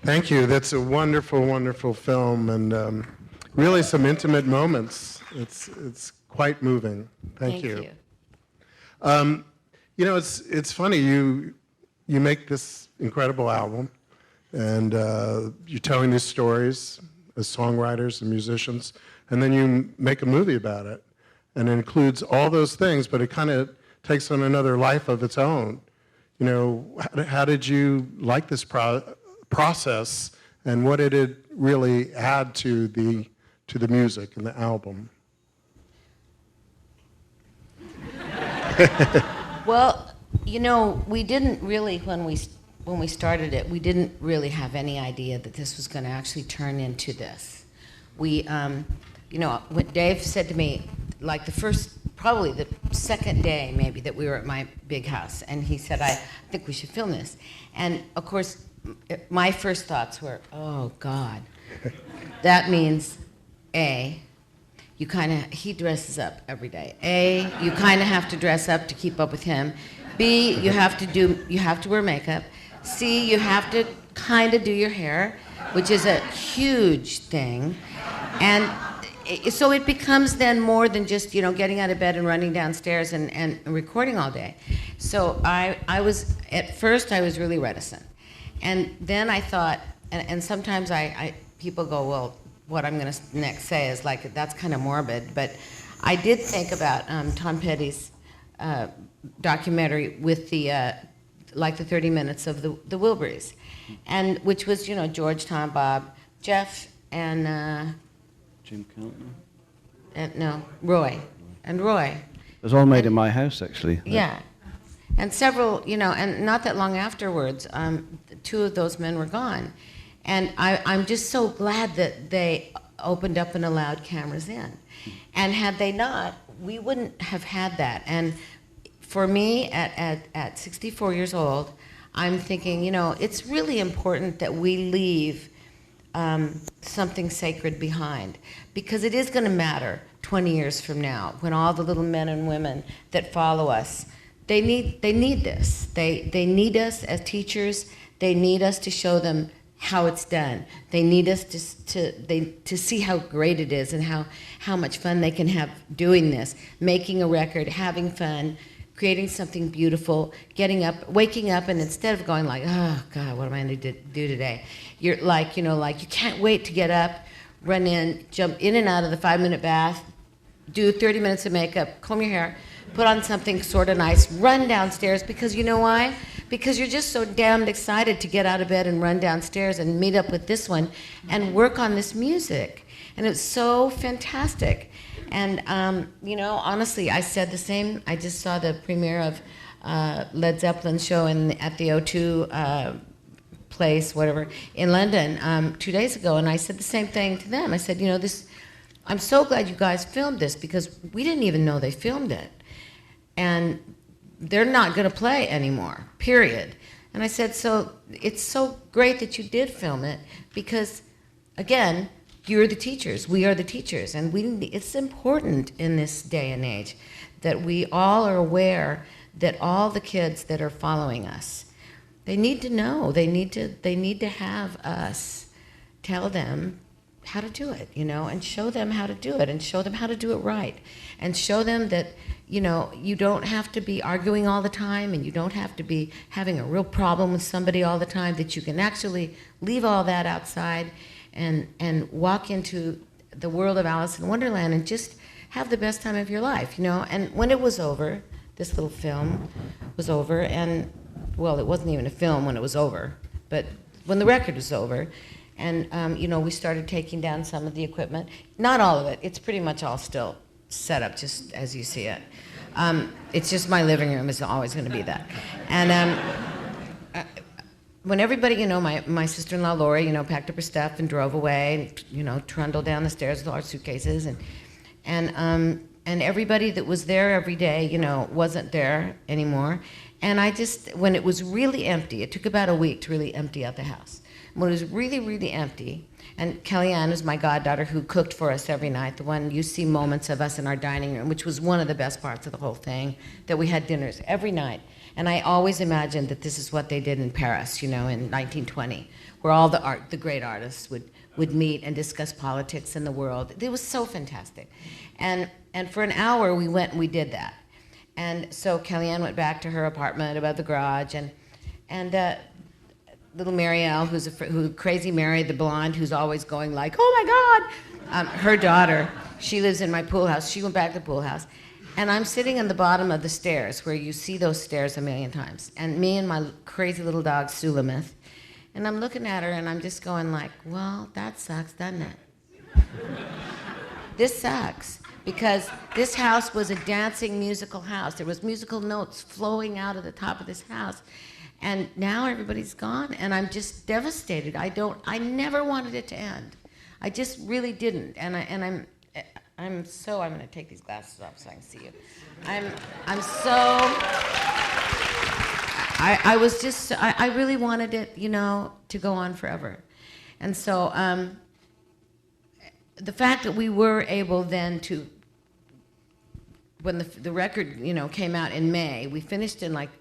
Thank you. That's a wonderful, wonderful film, and really some intimate moments. It's quite moving. Thank you. Um, it's funny. You make this incredible album, and you're telling these stories as songwriters and musicians, and then you make a movie about it, and it includes all those things, but it kind of takes on another life of its own. How did you like this process, and what did it really add to the music and the album? Well, we didn't really, when we started it, we didn't really have any idea that this was going to actually turn into this. We, when Dave said to me, like probably the second day maybe that we were at my big house, and he said, I think we should film this. And of course, my first thoughts were, oh God, that means he dresses up every day. You kind of have to dress up to keep up with him. B, you have to wear makeup. C, you have to kind of do your hair, which is a huge thing. And so it becomes then more than just, getting out of bed and running downstairs and recording all day. So at first I was really reticent. And then I thought, and sometimes people go, well, what I'm going to next say is like, that's kind of morbid, but I did think about Tom Petty's documentary with the 30 minutes of the Wilburys, and which was, George, Tom, Bob, Jeff, and Jim Keltner? And Roy. And Roy. It was all made in my house, actually. Yeah. And several, and not that long afterwards, two of those men were gone. And I'm just so glad that they opened up and allowed cameras in. And had they not, we wouldn't have had that. And for me, at 64 years old, I'm thinking, it's really important that we leave something sacred behind, because it is going to matter 20 years from now when all the little men and women that follow us, they need this. They need us as teachers. They need us to show them how it's done. They need us to see how great it is and how much fun they can have doing this, making a record, having fun, creating something beautiful, getting up, waking up, and instead of going like, oh God, what am I going to do today? You're like, you can't wait to get up, run in, jump in and out of the 5-minute bath, do 30 minutes of makeup, comb your hair, put on something sort of nice, run downstairs, because you know why? Because you're just so damned excited to get out of bed and run downstairs and meet up with this one and work on this music. And it's so fantastic. And, honestly, I said the same. I just saw the premiere of Led Zeppelin's show at the O2 place, whatever, in London 2 days ago, and I said the same thing to them. I said, I'm so glad you guys filmed this, because we didn't even know they filmed it. And they're not going to play anymore, period. And I said, so it's so great that you did film it, because, again, you're the teachers. We are the teachers. And it's important in this day and age that we all are aware that all the kids that are following us, they need to know. They need to have us tell them how to do it, and show them how to do it, and show them how to do it right, and show them that, you don't have to be arguing all the time, and you don't have to be having a real problem with somebody all the time, that you can actually leave all that outside and walk into the world of Alice in Wonderland and just have the best time of your life, And when it was over, this little film was over, and, well, it wasn't even a film when it was over, but when the record was over, and, we started taking down some of the equipment. Not all of it. It's pretty much all still set up just as you see it. It's just my living room is always going to be that. And when everybody, my sister-in-law Lori, packed up her stuff and drove away, and, trundled down the stairs with our suitcases, and everybody that was there every day, wasn't there anymore. And when it was really empty, it took about a week to really empty out the house. When it was really, really empty, and Kellyanne is my goddaughter who cooked for us every night, the one you see moments of us in our dining room, which was one of the best parts of the whole thing, that we had dinners every night. And I always imagined that this is what they did in Paris, in 1920, where all the great artists would meet and discuss politics in the world. It was so fantastic. And for an hour, we went and we did that. And so Kellyanne went back to her apartment above the garage, and little Marielle, who Crazy Mary, the blonde, who's always going like, oh my God, her daughter, she lives in my pool house. She went back to the pool house. And I'm sitting on the bottom of the stairs where you see those stairs a million times. And me and my crazy little dog, Sulamith. And I'm looking at her and I'm just going like, well, that sucks, doesn't it? This sucks. Because this house was a dancing musical house. There was musical notes flowing out of the top of this house. And now everybody's gone, and I'm just devastated. I never wanted it to end. I just really didn't. And I'm going to take these glasses off so I can see you. I'm so, I was just, I really wanted it, to go on forever. And so, the fact that we were able then to, when the record, came out in May, we finished in like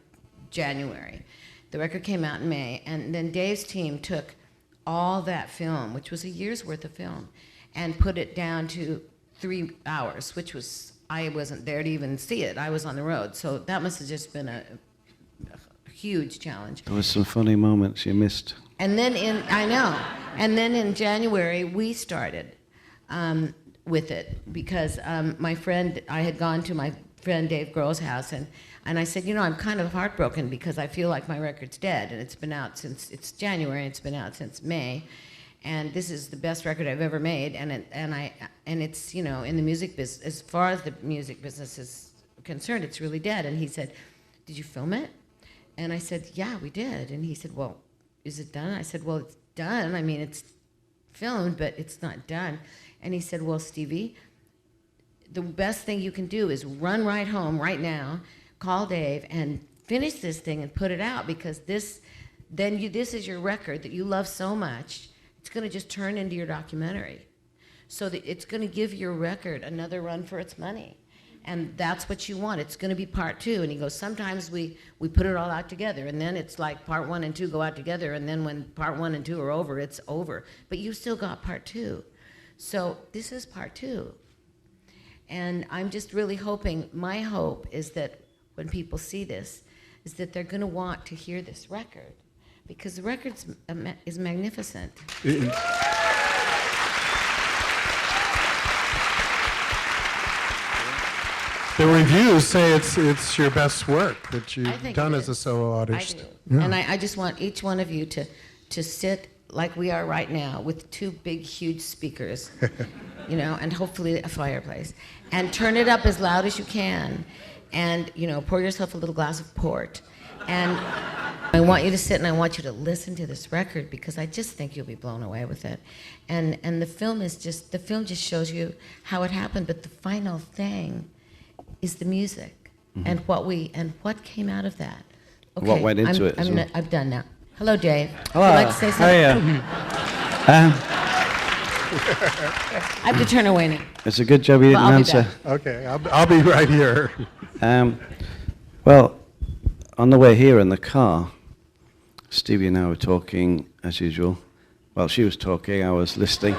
January. The record came out in May, and then Dave's team took all that film, which was a year's worth of film, and put it down to 3 hours, which was, I wasn't there to even see it. I was on the road, so that must have just been a huge challenge. There was some funny moments you missed. And then in January, we started with it, because I had gone to my friend Dave Grohl's house, and I said, I'm kind of heartbroken because I feel like my record's dead, and it's been out since, it's January, it's been out since May, and this is the best record I've ever made, and it's, in the music business, as far as the music business is concerned, it's really dead. And he said, did you film it? And I said, yeah, we did. And he said, well, is it done? I said, well, it's done. I mean, it's filmed, but it's not done. And he said, well, Stevie, the best thing you can do is run right home right now, call Dave, and finish this thing and put it out, because this is your record that you love so much. It's going to just turn into your documentary. So that it's going to give your record another run for its money. And that's what you want. It's going to be part 2. And he goes, sometimes we put it all out together, and then it's like part 1 and 2 go out together, and then when part 1 and 2 are over, it's over. But you still got part 2. So this is part 2. And I'm just really hoping, my hope is that when people see this, is that they're going to want to hear this record, because the record is magnificent. The reviews say it's your best work that you've done as a solo artist. I do. Yeah. And I just want each one of you to sit like we are right now, with 2 big, huge speakers, and hopefully a fireplace, and turn it up as loud as you can, and pour yourself a little glass of port, and I want you to sit and I want you to listen to this record, because I just think you'll be blown away with it. And the film just shows you how it happened, but the final thing is the music, and what came out of that. Okay, what went into it? I'm done now. Hello, Dave. Hello. Would you like to say something? I have to turn away now. It's a good job you didn't answer. Okay, I'll be right here. Well, on the way here in the car, Stevie and I were talking as usual. Well, she was talking, I was listening.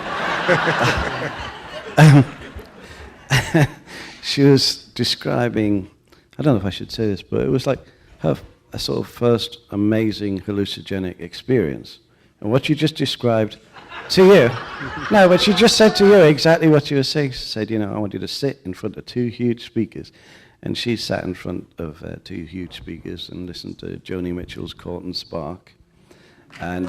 She was describing, I don't know if I should say this, but it was like a sort of first amazing hallucinogenic experience. And what you just described to you, no, but she just said to you exactly what you were saying. She said, I want you to sit in front of 2 huge speakers. And she sat in front of 2 huge speakers and listened to Joni Mitchell's Caught and Spark. And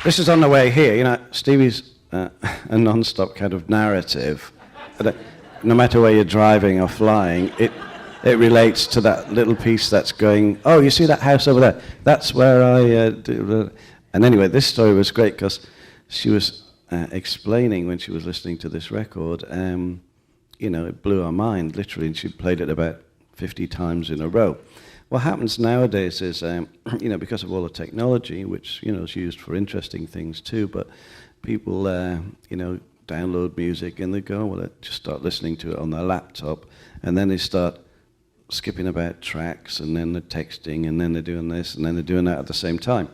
this is on the way here. Stevie's a non-stop kind of narrative. No matter where you're driving or flying, it relates to that little piece that's going, oh, you see that house over there? That's where I do. And anyway, this story was great because she was explaining when she was listening to this record, it blew her mind, literally, and she played it about 50 times in a row. What happens nowadays is, because of all the technology, which, is used for interesting things too, but people, download music and they go, well, just start listening to it on their laptop, and then they start skipping about tracks, and then they're texting, and then they're doing this, and then they're doing that at the same time,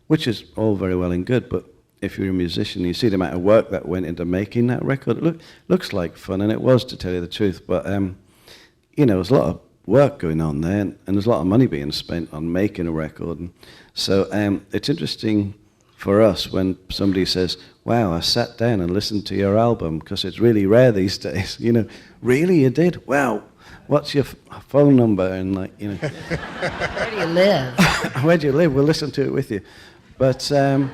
which is all very well and good, but if you're a musician, you see the amount of work that went into making that record. It looks like fun, and it was, to tell you the truth, but there's a lot of work going on there, and there's a lot of money being spent on making a record. And so it's interesting for us when somebody says, wow, I sat down and listened to your album, because it's really rare these days. Really, you did? Wow. What's your phone number? And where do you live? Where do you live? We'll listen to it with you. But so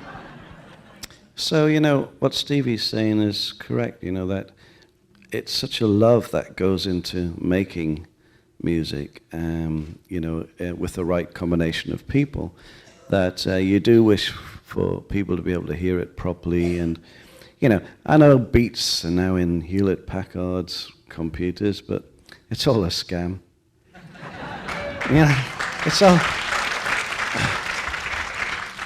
what Stevie's saying is correct. That it's such a love that goes into making music. With the right combination of people, that you do wish for people to be able to hear it properly. And I know beats are now in Hewlett-Packard's computers, but it's all a scam. It's all.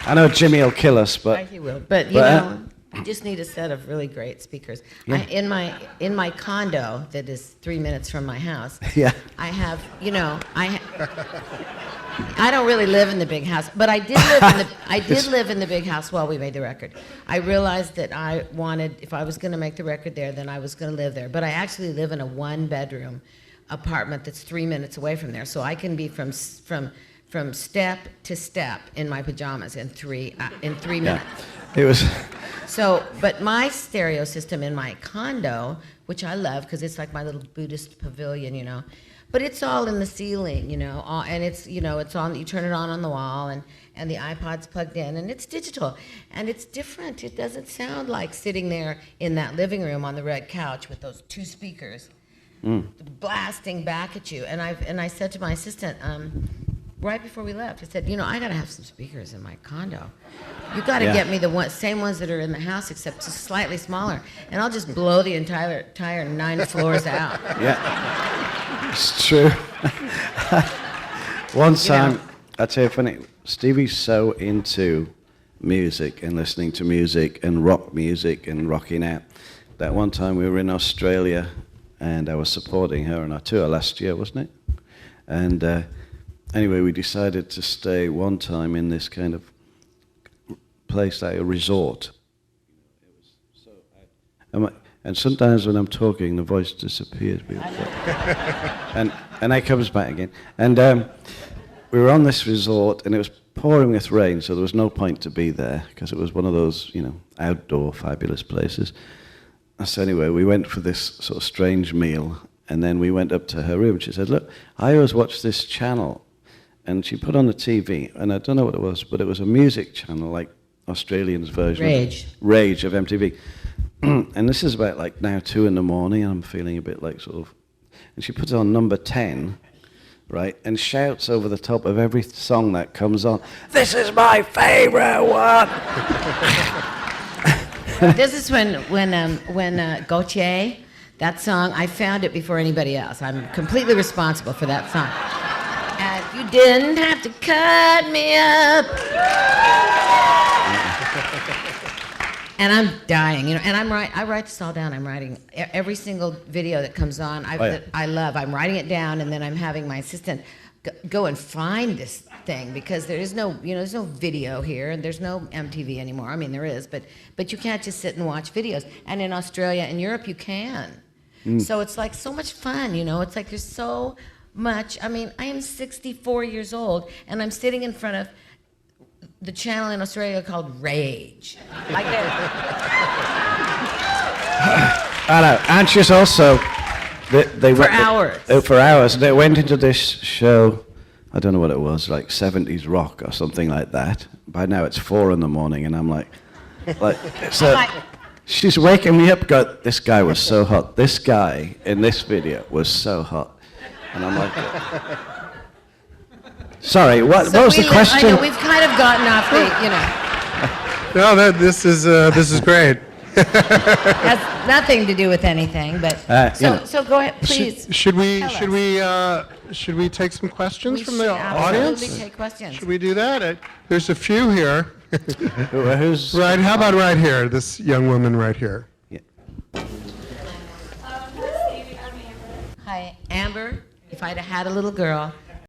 I know Jimmy will kill us, but He will. But you just need a set of really great speakers. Yeah. In my condo that is 3 minutes from my house. Yeah. I have, I don't really live in the big house, but I did live in the big house while we made the record. I realized that I wanted, if I was going to make the record there, then I was going to live there. But I actually live in a 1-bedroom apartment that's 3 minutes away from there, so I can be from step to step in my pajamas in 3 minutes. It was. So, but my stereo system in my condo, which I love because it's like my little Buddhist pavilion, but it's all in the ceiling, and it's, it's on, you turn it on the wall, and the iPod's plugged in, and it's digital, and it's different. It doesn't sound like sitting there in that living room on the red couch with those 2 speakers blasting back at you. And I said to my assistant, right before we left, I said, I gotta have some speakers in my condo. You gotta get me the same ones that are in the house, except just slightly smaller, and I'll just blow the entire 9 floors out. Yeah, it's true. One time, I'll tell you funny, Stevie's so into music and listening to music and rock music and rocking out, that one time we were in Australia, and I was supporting her on our tour last year, wasn't it? And anyway, we decided to stay one time in this kind of place, like a resort. And sometimes when I'm talking, the voice disappears. and it comes back again. And we were on this resort, and it was pouring with rain, so there was no point to be there, because it was one of those, outdoor fabulous places. So anyway, we went for this sort of strange meal, and then we went up to her room. She said, look, I always watch this channel. And she put on the TV, and I don't know what it was, but it was a music channel, like Australians' version. Rage of MTV. And this is about like now 2 a.m, and I'm feeling a bit like sort of... And she puts on number 10, right, and shouts over the top of every song that comes on, this is my favorite one! This is when Gautier, that song, I found it before anybody else. I'm completely responsible for that song. And you didn't have to cut me up. And I'm dying, and I write this all down. I'm writing every single video that comes on. That I love. I'm writing it down, and then I'm having my assistant go and find this thing, because there is no, there's no video here, and there's no MTV anymore. I mean, there is, but you can't just sit and watch videos. And in Australia and Europe, you can. So it's like so much fun, It's like there's so much. I mean, I am 64 years old, and I'm sitting in front of the channel in Australia called Rage. Like that. I know. And she's also... For hours. For hours. They went into this show, I don't know what it was, like 70s rock or something like that. By now it's 4 a.m, and I'm like she's waking me up, this guy was so hot. This guy in this video was so hot. And I'm like... Sorry, what was the question? I know, we've kind of gotten off the, No, this is great. Has nothing to do with anything, but so go ahead, please. Should we take some questions from the audience? Absolutely take questions. Should we do that? There's a few here. Who's right? How about right here? This young woman right here. Yeah. Hi, Amber. if I'd have had a little girl,